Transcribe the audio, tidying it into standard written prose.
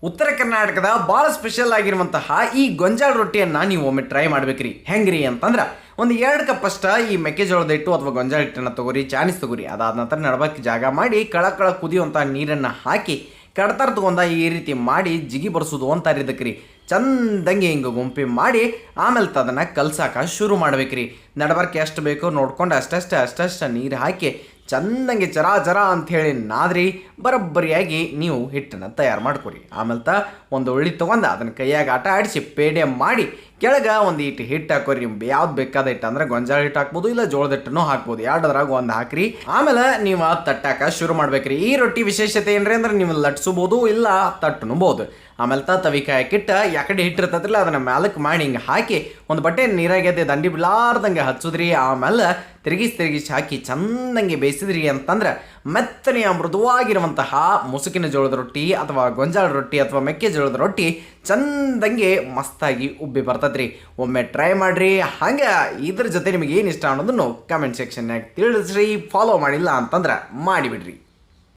ಉತ್ತರ ಕರ್ನಾಟಕದ ಭಾಳ ಸ್ಪೆಷಲ್ ಆಗಿರುವಂತಹ ಈ ಗೊಂಜಾಳ ರೊಟ್ಟಿಯನ್ನು ನೀವು ಒಮ್ಮೆ ಟ್ರೈ ಮಾಡ್ಬೇಕ್ರಿ. ಹೆಂಗ್ರಿ ಅಂತಂದ್ರೆ ಒಂದು 2 ಕಪ್ ಅಷ್ಟ ಈ ಮೆಕ್ಕೆಜೋಳದ ಹಿಟ್ಟು ಅಥವಾ ಗೊಂಜಾಳ ಹಿಟ್ಟನ್ನು ತಗೋರಿ, ಚಾನಿಸ್ ತಗೋರಿ. ಅದಾದ ನಂತರ ನಡಬಕ್ಕೆ ಜಾಗ ಮಾಡಿ ಕಳ ಕುದಿಯುವಂಥ ನೀರನ್ನು ಹಾಕಿ ಕಡ್ತಾರ ತಗೊಂಡ ಈ ರೀತಿ ಮಾಡಿ ಜಿಗಿ ಬರ್ಸೋದು ಅಂತಾರೆ ಇದಕ್ಕೆ. ಚಂದಂಗೆ ಹಿಂಗೆ ಗುಂಪಿ ಮಾಡಿ ಆಮೇಲೆ ಅದನ್ನು ಕಲ್ಸಾಕ ಶುರು ಮಾಡ್ಬೇಕ್ರಿ. ನಡಬರ್ಕೆ ಎಷ್ಟು ಬೇಕೋ ನೋಡ್ಕೊಂಡು ಅಷ್ಟಷ್ಟು ನೀರು ಹಾಕಿ ಚಂದಂಗೆ ಜರ ಅಂಥೇಳಿ ನಾದ್ರಿ ಬರೋಬ್ಬರಿಯಾಗಿ ನೀವು ಹಿಟ್ಟನ್ನು ತಯಾರು ಮಾಡ್ಕೊರಿ. ಆಮೇಲೆ ಒಂದು ಉಳ್ಳಿ ತೊಗೊಂಡು ಅದನ್ನು ಕೈಯಾಗ ಆಟ ಆಡಿಸಿ ಪೇಡೆ ಮಾಡಿ ಕೆಳಗೆ ಒಂದು ಇಟ್ಟು ಹಿಟ್ಟು ಹಾಕೋರಿ. ನಿಮ್ಗೆ ಯಾವ್ದು ಬೇಕಾದ ಹಿಟ್ಟು ಅಂದ್ರೆ ಗೊಂಜಾಳ ಹಿಟ್ಟು ಹಾಕ್ಬೋದು, ಇಲ್ಲ ಜೋಳದ ಹಿಟ್ಟನ್ನು ಹಾಕ್ಬೋದು. ಎರಡದ್ರಾಗ ಒಂದು ಹಾಕ್ರಿ. ಆಮೇಲೆ ನೀವು ತಟ್ಟಾಕ ಶುರು ಮಾಡ್ಬೇಕ್ರಿ. ಈ ರೊಟ್ಟಿ ವಿಶೇಷತೆ ಏನ್ರಿ ಅಂದ್ರೆ ನೀವು ಲಟ್ಸಬಹುದು, ಇಲ್ಲ ತಟ್ಟಬಹುದು. ಆಮೇಲೆ ತವಿಕಾಯಿ ಹಾಕಿಟ್ಟು ಯಾಕಡೆ ಹಿಟ್ಟಿರ್ತದ್ರಲ್ಲ ಅದನ್ನು ಮ್ಯಾಲಕ್ಕೆ ಮಾಡಿ ಹಿಂಗೆ ಹಾಕಿ ಒಂದು ಬಟ್ಟೆ ನೀರಾಗ್ಯದೆ ದಂಡಿ ಬಿಡಾರ್ದಂಗೆ ಹಚ್ಚುದ್ರಿ. ಆಮೇಲೆ ತಿರುಗಿಸಿ ಹಾಕಿ ಚಂದಂಗೆ ಬೇಯಿಸಿದ್ರಿ ಅಂತಂದ್ರೆ ಮೆತ್ತನೆಯ ಮೃದುವಾಗಿರುವಂತಹ ಮುಸುಕಿನ ಜೋಳದ ರೊಟ್ಟಿ ಅಥವಾ ಗೊಂಜಾಳ ರೊಟ್ಟಿ ಅಥವಾ ಮೆಕ್ಕೆಜೋಳದ ರೊಟ್ಟಿ ಚಂದಂಗೆ ಮಸ್ತಾಗಿ ಉಬ್ಬಿ ಬರ್ತದ್ರಿ. ಒಮ್ಮೆ ಟ್ರೈ ಮಾಡಿರಿ. ಹಂಗೆ ಇದ್ರ ಜೊತೆ ನಿಮಗೆ ಏನು ಇಷ್ಟ ಅನ್ನೋದನ್ನು ಕಮೆಂಟ್ ಸೆಕ್ಷನ್ನಾಗ ತಿಳಿಸ್ರಿ. ಫಾಲೋ ಮಾಡಿಲ್ಲ ಅಂತಂದ್ರೆ ಮಾಡಿಬಿಡ್ರಿ.